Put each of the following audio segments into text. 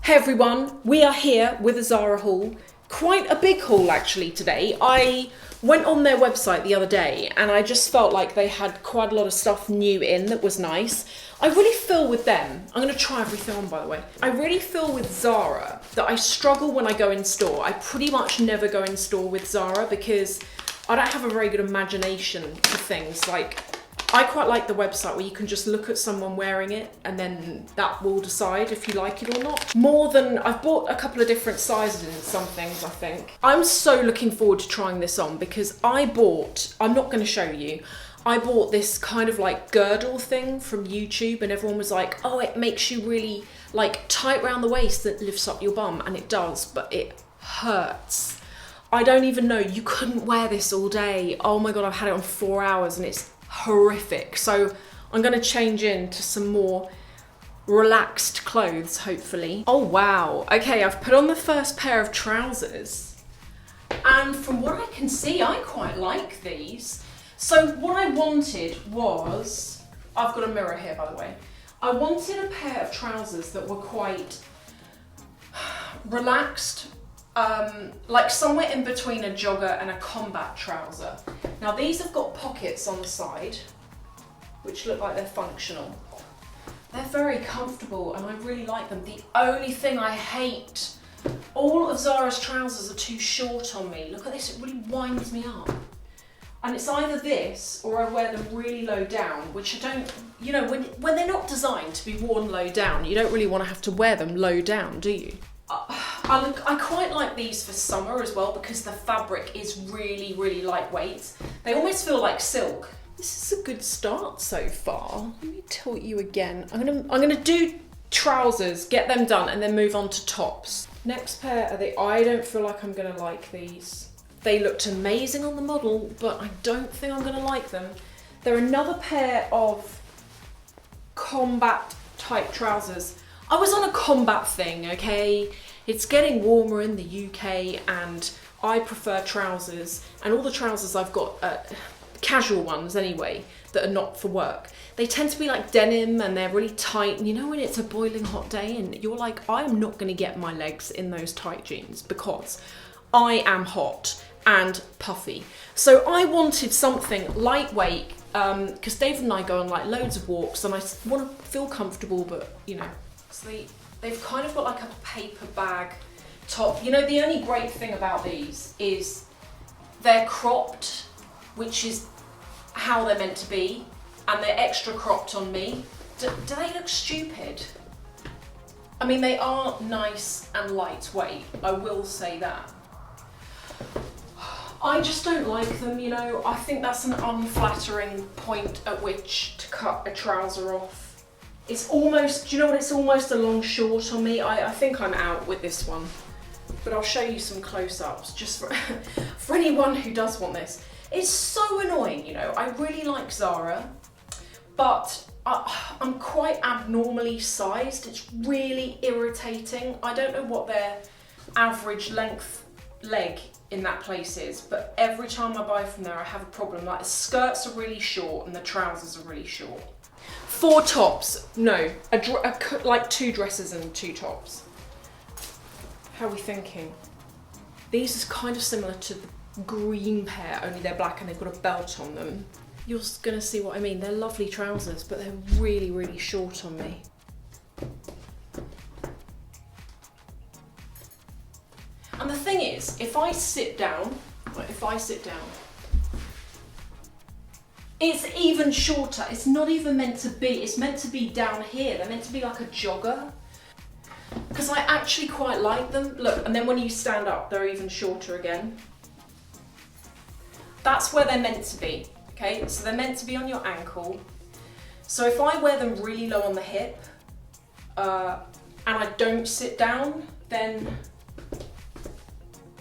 Hey everyone, we are here with a ZARA haul. Quite a big haul actually today. I went on their website the other day and I just felt like they had quite a lot of stuff new in that was nice. I really feel with them, I'm going to try everything on by the way, I really feel with ZARA that I struggle when I go in store. I pretty much never go in store with ZARA because I don't have a very good imagination for things. Like, I quite like the website where you can just look at someone wearing it and then that will decide if you like it or not. More than, I've bought a couple of different sizes in some things, I think. I'm so looking forward to trying this on because I bought, I'm not going to show you, I bought this kind of like girdle thing from YouTube and everyone was like, oh, it makes you really like tight around the waist that lifts up your bum, and it does, but it hurts. I don't even know, you couldn't wear this all day. Oh my God, I've had it on 4 hours and it's horrific. So I'm going to change into some more relaxed clothes, hopefully. Oh wow, okay, I've put on the first pair of trousers and from what I can see I quite like these. So what I wanted was, I've got a mirror here by the way, I wanted a pair of trousers that were quite relaxed, like somewhere in between a jogger and a combat trouser. Now these have got pockets on the side, which look like they're functional. They're very comfortable and I really like them. The only thing I hate, all of Zara's trousers are too short on me. Look at this, it really winds me up. And it's either this or I wear them really low down, which I don't, you know, when they're not designed to be worn low down, you don't really want to have to wear them low down, do you? I quite like these for summer as well because the fabric is really, really lightweight. They almost feel like silk. This is a good start so far. Let me tilt you again. I'm gonna do trousers, get them done, and then move on to tops. Next pair are I don't feel like I'm gonna like these. They looked amazing on the model, but I don't think I'm gonna like them. They're another pair of combat type trousers. I was on a combat thing, okay? It's getting warmer in the UK and I prefer trousers, and all the trousers I've got, casual ones anyway, that are not for work. They tend to be like denim and they're really tight, and you know when it's a boiling hot day and you're like, I am not gonna get my legs in those tight jeans because I am hot and puffy. So I wanted something lightweight, because David and I go on like loads of walks and I want to feel comfortable, but you know, so they've kind of got like a paper bag top. You know, the only great thing about these is they're cropped, which is how they're meant to be, and they're extra cropped on me. Do they look stupid? I mean, they are nice and lightweight, I will say that. I just don't like them, you know. I think that's an unflattering point at which to cut a trouser off. It's almost, do you know what, it's almost a long short on me. I think I'm out with this one, but I'll show you some close-ups just for anyone who does want this. It's so annoying, you know. I really like ZARA, but I'm quite abnormally sized. It's really irritating. I don't know what their average length leg in that place is, but every time I buy from there I have a problem. Like the skirts are really short and the trousers are really short. 4 tops, no, like 2 dresses and 2 tops. How are we thinking? These are kind of similar to the green pair, only they're black and they've got a belt on them. You're gonna see what I mean. They're lovely trousers, but they're really, really short on me. And the thing is, if I sit down, it's even shorter. It's not even meant to be, it's meant to be down here. They're meant to be like a jogger. Because I actually quite like them. Look, and then when you stand up, they're even shorter again. That's where they're meant to be, okay? So they're meant to be on your ankle. So if I wear them really low on the hip, and I don't sit down, then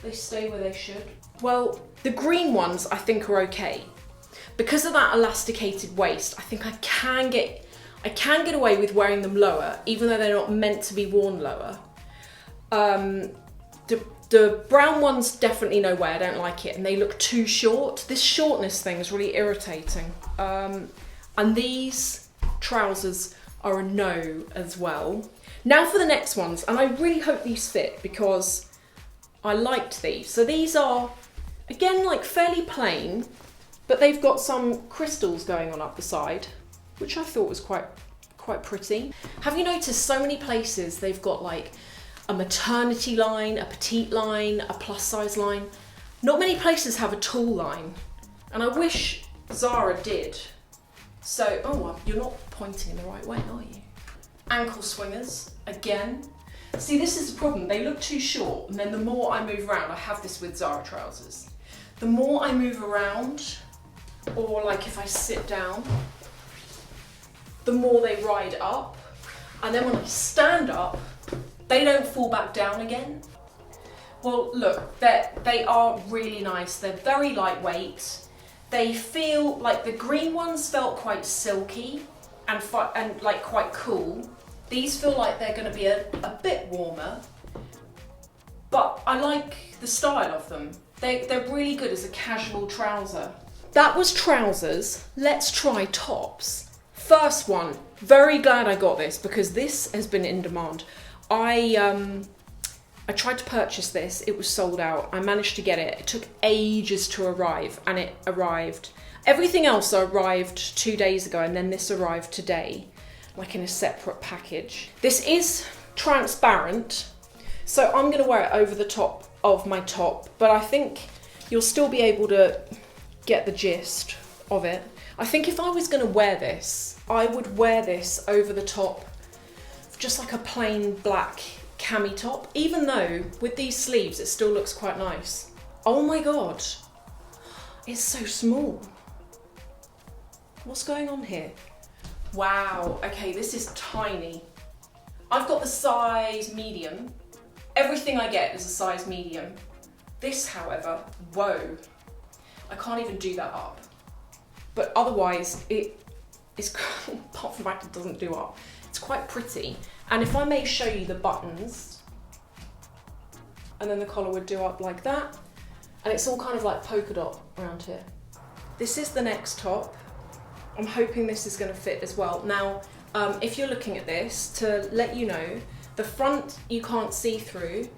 they stay where they should. Well, the green ones I think are okay. Because of that elasticated waist, I think I can get away with wearing them lower, even though they're not meant to be worn lower. The brown ones, definitely no way, I don't like it, and they look too short. This shortness thing is really irritating. And these trousers are a no as well. Now for the next ones, and I really hope these fit because I liked these. So these are, again, like fairly plain, but they've got some crystals going on up the side, which I thought was quite pretty. Have you noticed so many places they've got like a maternity line, a petite line, a plus size line? Not many places have a tall line, and I wish Zara did. So, oh, well, you're not pointing in the right way, are you? Ankle swingers, again. See, this is the problem. They look too short, and then the more I move around, I have this with Zara trousers. The more I move around, or like if I sit down, the more they ride up. And then when I stand up, they don't fall back down again. Well, look, they are really nice. They're very lightweight. They feel like the green ones felt quite silky and like quite cool. These feel like they're going to be a bit warmer, but I like the style of them. They're really good as a casual trouser. That was trousers. Let's try tops. First one, very glad I got this because this has been in demand. I tried to purchase this, it was sold out. I managed to get it. It took ages to arrive, and it arrived. Everything else arrived 2 days ago, and then this arrived today, like in a separate package. This is transparent, so I'm gonna wear it over the top of my top, but I think you'll still be able to get the gist of it. I think if I was gonna wear this, I would wear this over the top, just like a plain black cami top, even though with these sleeves it still looks quite nice. Oh my god, it's so small. What's going on here? Wow, okay, this is tiny. I've got the size medium. Everything I get is a size medium. This, however, whoa, I can't even do that up. But otherwise, it is, apart from the fact it doesn't do up, it's quite pretty. And if I may show you the buttons, and then the collar would do up like that, and it's all kind of like polka dot around here. This is the next top. I'm hoping this is going to fit as well. Now, if you're looking at this, to let you know, the front you can't see through,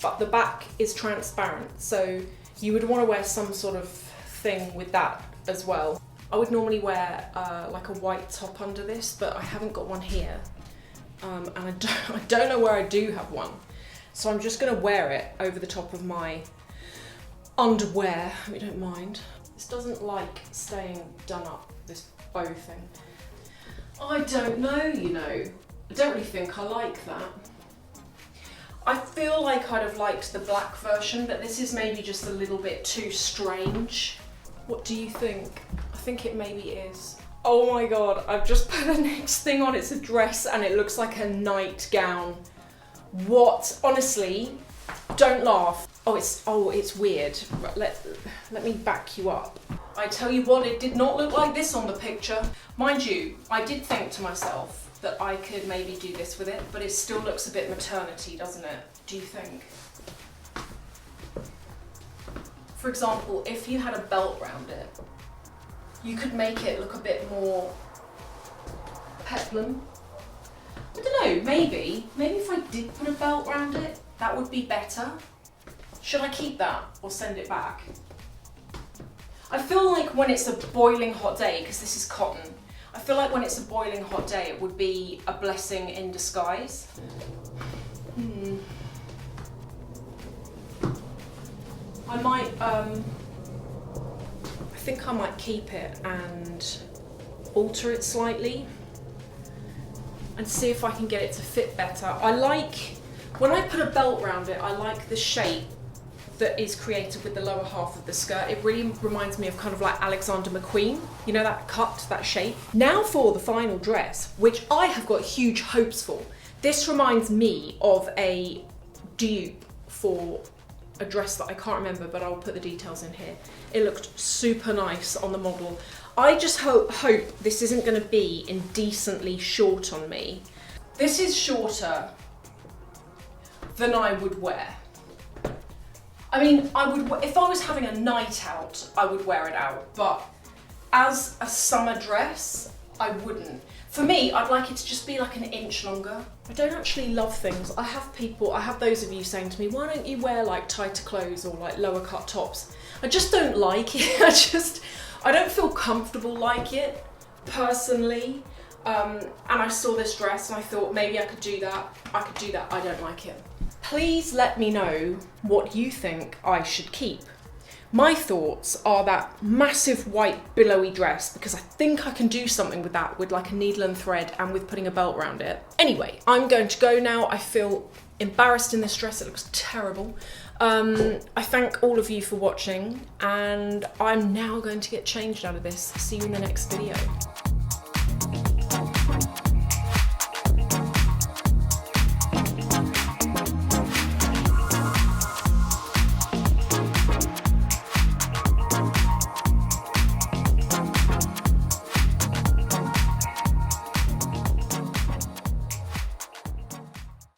but the back is transparent. So you would want to wear some sort of thing with that as well. I would normally wear like a white top under this, but I haven't got one here. And I don't know where I do have one. So I'm just going to wear it over the top of my underwear, if you don't mind. This doesn't like staying done up, this bow thing. I don't know, you know. I don't really think I like that. I feel like I'd have liked the black version, but this is maybe just a little bit too strange. What do you think? I think it maybe is. Oh my god, I've just put the next thing on. It's a dress and it looks like a nightgown. What? Honestly, don't laugh. Oh, it's weird. Let me back you up. I tell you what, it did not look like this on the picture. Mind you, I did think to myself that I could maybe do this with it, but it still looks a bit maternity, doesn't it? Do you think? For example, if you had a belt round it, you could make it look a bit more peplum. I don't know, maybe if I did put a belt around it, that would be better. Should I keep that or send it back? I feel like when it's a boiling hot day, because this is cotton, I feel like when it's a boiling hot day, it would be a blessing in disguise. I might, I think I might keep it and alter it slightly and see if I can get it to fit better. I like, when I put a belt around it, I like the shape that is created with the lower half of the skirt. It really reminds me of kind of like Alexander McQueen, you know, that cut, that shape. Now for the final dress, which I have got huge hopes for. This reminds me of a dupe for a dress that I can't remember, but I'll put the details in here. It looked super nice on the model. I just hope this isn't going to be indecently short on me. This is shorter than I would wear. I mean, if I was having a night out, I would wear it out, but as a summer dress, I wouldn't. For me, I'd like it to just be like an inch longer. I don't actually love things. I have those of you saying to me, why don't you wear like tighter clothes or like lower cut tops? I just don't like it. I don't feel comfortable like it, personally. And I saw this dress and I thought maybe I could do that. I don't like it. Please let me know what you think I should keep. My thoughts are that massive white billowy dress, because I think I can do something with that, with like a needle and thread and with putting a belt around it. Anyway, I'm going to go now. I feel embarrassed in this dress. It looks terrible. I thank all of you for watching, and I'm now going to get changed out of this. See you in the next video.